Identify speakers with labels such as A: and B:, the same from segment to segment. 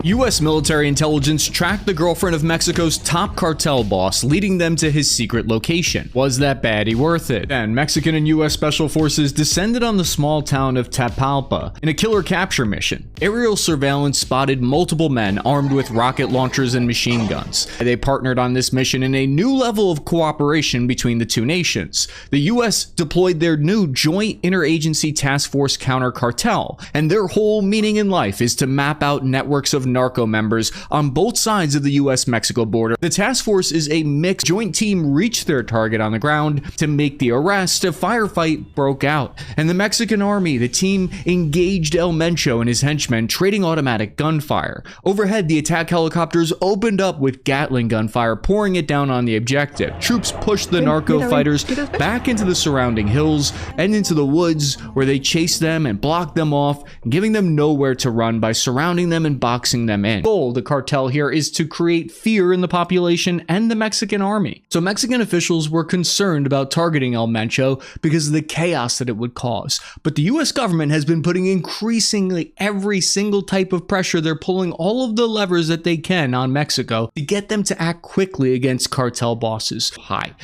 A: U.S. military intelligence tracked the girlfriend of Mexico's top cartel boss, leading them to his secret location. Was that baddie worth it? Then, Mexican and U.S. Special Forces descended on the small town of Tapalpa in a killer capture mission. Aerial surveillance spotted multiple men armed with rocket launchers and machine guns. They partnered on this mission in a new level of cooperation between the two nations. The U.S. deployed their new Joint Interagency Task Force Counter Cartel, and their whole meaning in life is to map out networks of narco members on both sides of the US-Mexico border. The task force is a mixed joint team reached their target on the ground to make the arrest. A firefight broke out, and the Mexican army, the team engaged El Mencho and his henchmen, trading automatic gunfire. Overhead, the attack helicopters opened up with Gatling gunfire, pouring it down on the objective. Troops pushed the narco fighters back into the surrounding hills and into the woods, where they chased them and blocked them off, giving them nowhere to run by surrounding them and boxing them in. The goal of the cartel here is to create fear in the population and the Mexican army. So Mexican officials were concerned about targeting El Mencho because of the chaos that it would cause. But the US government has been putting increasingly every single type of pressure. They're pulling all of the levers that they can on Mexico to get them to act quickly against cartel bosses.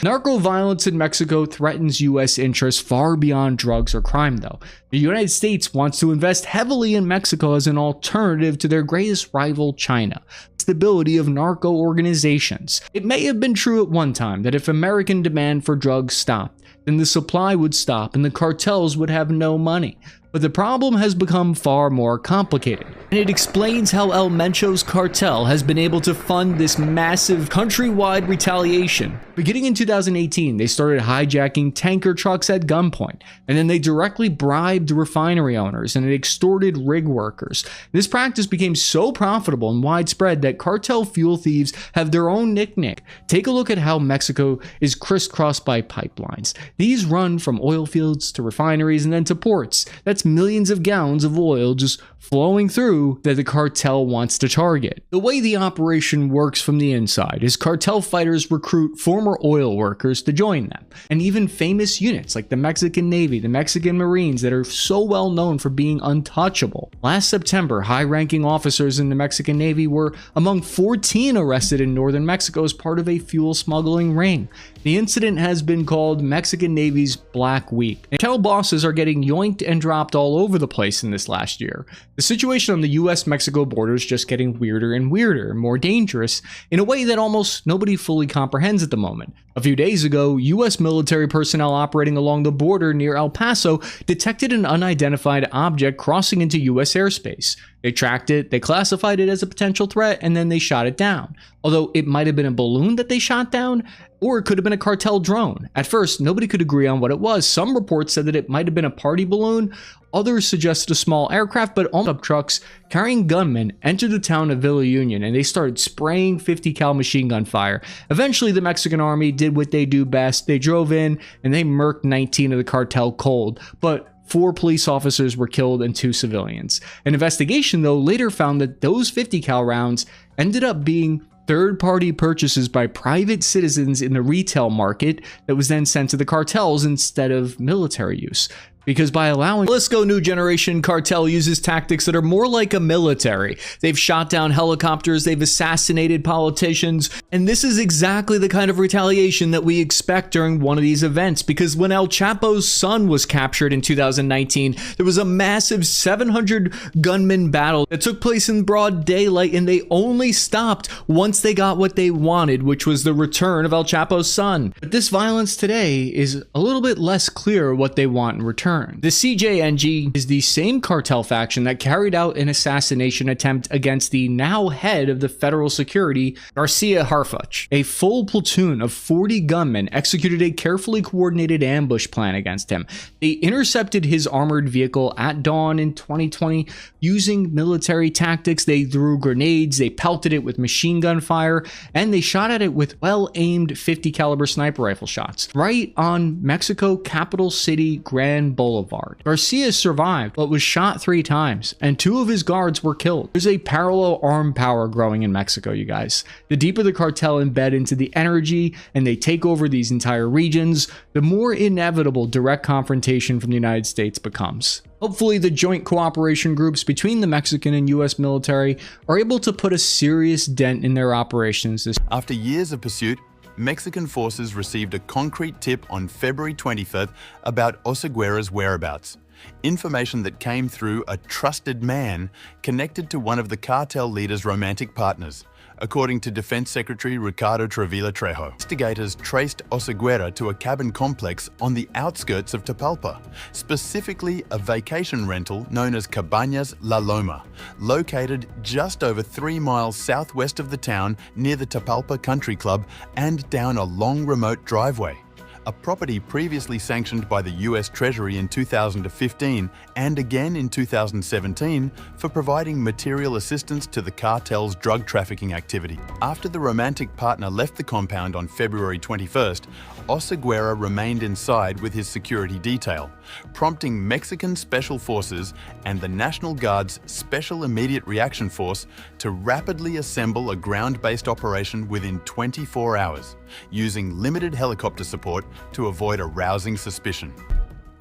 A: Narco violence in Mexico threatens US interests far beyond drugs or crime, though. The United States wants to invest heavily in Mexico as an alternative to their greatest rival, China. Stability of narco organizations. It may have been true at one time that if American demand for drugs stopped, then the supply would stop and the cartels would have no money. But the problem has become far more complicated, and it explains how El Mencho's cartel has been able to fund this massive countrywide retaliation. Beginning in 2018, they started hijacking tanker trucks at gunpoint, and then they directly bribed refinery owners and extorted rig workers. This practice became so profitable and widespread that cartel fuel thieves have their own nickname. Take a look at how Mexico is crisscrossed by pipelines. These run from oil fields to refineries and then to ports. That's millions of gallons of oil just flowing through that the cartel wants to target. The way the operation works from the inside is cartel fighters recruit former oil workers to join them, and even famous units like the Mexican Navy, the Mexican Marines that are so well known for being untouchable. Last September, high-ranking officers in the Mexican Navy were among 14 arrested in northern Mexico as part of a fuel smuggling ring. The incident has been called Mexican Navy's Black Week. Cartel bosses are getting yoinked and dropped all over the place in this last year. The situation on the US-Mexico border is just getting weirder and weirder, and more dangerous in a way that almost nobody fully comprehends at the moment. A few days ago, US military personnel operating along the border near El Paso detected an unidentified object crossing into US airspace. They tracked it, they classified it as a potential threat, and then they shot it down. Although it might have been a balloon that they shot down, or it could have been a cartel drone. At first, nobody could agree on what it was. Some reports said that it might have been a party balloon. Others suggested a small aircraft, but all up trucks carrying gunmen entered the town of Villa Union and they started spraying 50 cal machine gun fire. Eventually, the Mexican army did what they do best. They drove in and they murked 19 of the cartel cold. But 4 police officers were killed and 2 civilians. An investigation, though, later found that those 50 cal rounds ended up being third-party purchases by private citizens in the retail market that was then sent to the cartels instead of military use. Because by allowing Jalisco New Generation cartel uses tactics that are more like a military. They've shot down helicopters, they've assassinated politicians, and this is exactly the kind of retaliation that we expect during one of these events. Because when El Chapo's son was captured in 2019, there was a massive 700 gunman battle that took place in broad daylight, and they only stopped once they got what they wanted, which was the return of El Chapo's son. But this violence today is a little bit less clear what they want in return. The CJNG is the same cartel faction that carried out an assassination attempt against the now head of the federal security, Garcia Harfuch. A full platoon of 40 gunmen executed a carefully coordinated ambush plan against him. They intercepted his armored vehicle at dawn in 2020 using military tactics. They threw grenades, they pelted it with machine gun fire, and they shot at it with well-aimed 50 caliber sniper rifle shots right on Mexico capital city Grand Boulevard. Garcia survived, but was shot 3 times, and 2 of his guards were killed. There's a parallel armed power growing in Mexico, you guys. The deeper the cartel embed into the energy and they take over these entire regions, the more inevitable direct confrontation from the United States becomes. Hopefully, the joint cooperation groups between the Mexican and US military are able to put a serious dent in their operations.
B: After years of pursuit, Mexican forces received a concrete tip on February 25th about Oseguera's whereabouts. Information that came through a trusted man connected to one of the cartel leader's romantic partners, according to Defense Secretary Ricardo Travilla Trejo. Investigators traced Oseguera to a cabin complex on the outskirts of Tapalpa, specifically a vacation rental known as Cabañas La Loma, located just over 3 miles southwest of the town near the Tapalpa Country Club and down a long remote driveway. A property previously sanctioned by the US Treasury in 2015 and again in 2017 for providing material assistance to the cartel's drug trafficking activity. After the romantic partner left the compound on February 21st, Oseguera remained inside with his security detail, prompting Mexican Special Forces and the National Guard's Special Immediate Reaction Force to rapidly assemble a ground-based operation within 24 hours, using limited helicopter support to avoid arousing suspicion.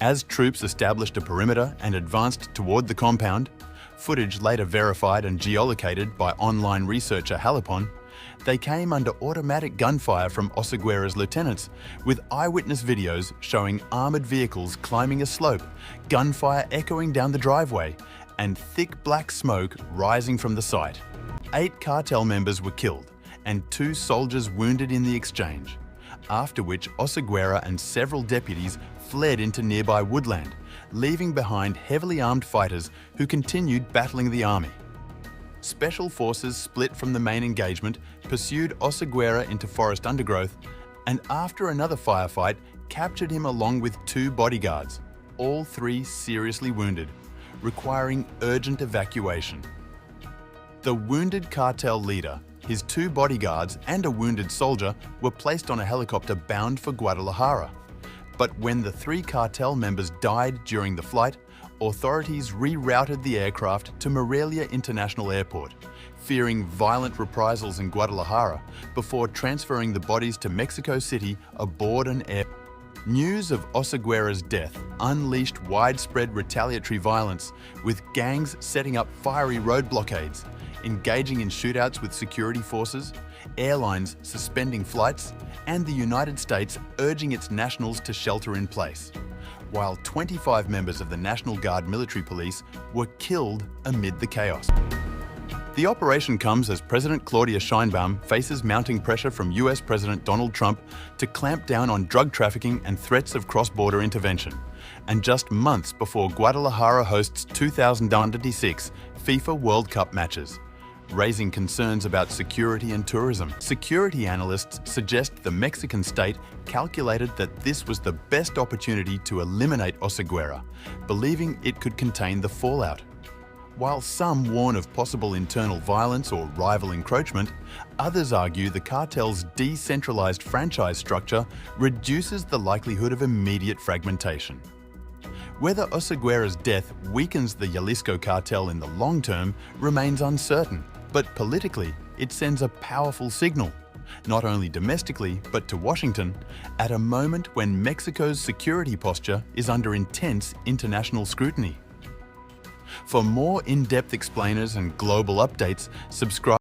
B: As troops established a perimeter and advanced toward the compound, footage later verified and geolocated by online researcher Halipon, they came under automatic gunfire from Oseguera's lieutenants, with eyewitness videos showing armored vehicles climbing a slope, gunfire echoing down the driveway, and thick black smoke rising from the site. 8 cartel members were killed and 2 soldiers wounded in the exchange, after which Oseguera and several deputies fled into nearby woodland, leaving behind heavily armed fighters who continued battling the army. Special forces split from the main engagement, pursued Oseguera into forest undergrowth, and after another firefight, captured him along with 2 bodyguards, all 3 seriously wounded, requiring urgent evacuation. The wounded cartel leader, his 2 bodyguards, and a wounded soldier were placed on a helicopter bound for Guadalajara. But when the 3 cartel members died during the flight, authorities rerouted the aircraft to Morelia International Airport, fearing violent reprisals in Guadalajara before transferring the bodies to Mexico City aboard an air. News of Oseguera's death unleashed widespread retaliatory violence, with gangs setting up fiery road blockades, engaging in shootouts with security forces, airlines suspending flights, and the United States urging its nationals to shelter in place, while 25 members of the National Guard military police were killed amid the chaos. The operation comes as President Claudia Sheinbaum faces mounting pressure from US President Donald Trump to clamp down on drug trafficking and threats of cross-border intervention, and just months before Guadalajara hosts 2026 FIFA World Cup matches, raising concerns about security and tourism. Security analysts suggest the Mexican state calculated that this was the best opportunity to eliminate Oseguera, believing it could contain the fallout. While some warn of possible internal violence or rival encroachment, others argue the cartel's decentralized franchise structure reduces the likelihood of immediate fragmentation. Whether Oseguera's death weakens the Jalisco cartel in the long term remains uncertain, but politically, it sends a powerful signal, not only domestically but to Washington, at a moment when Mexico's security posture is under intense international scrutiny. For more in-depth explainers and global updates, subscribe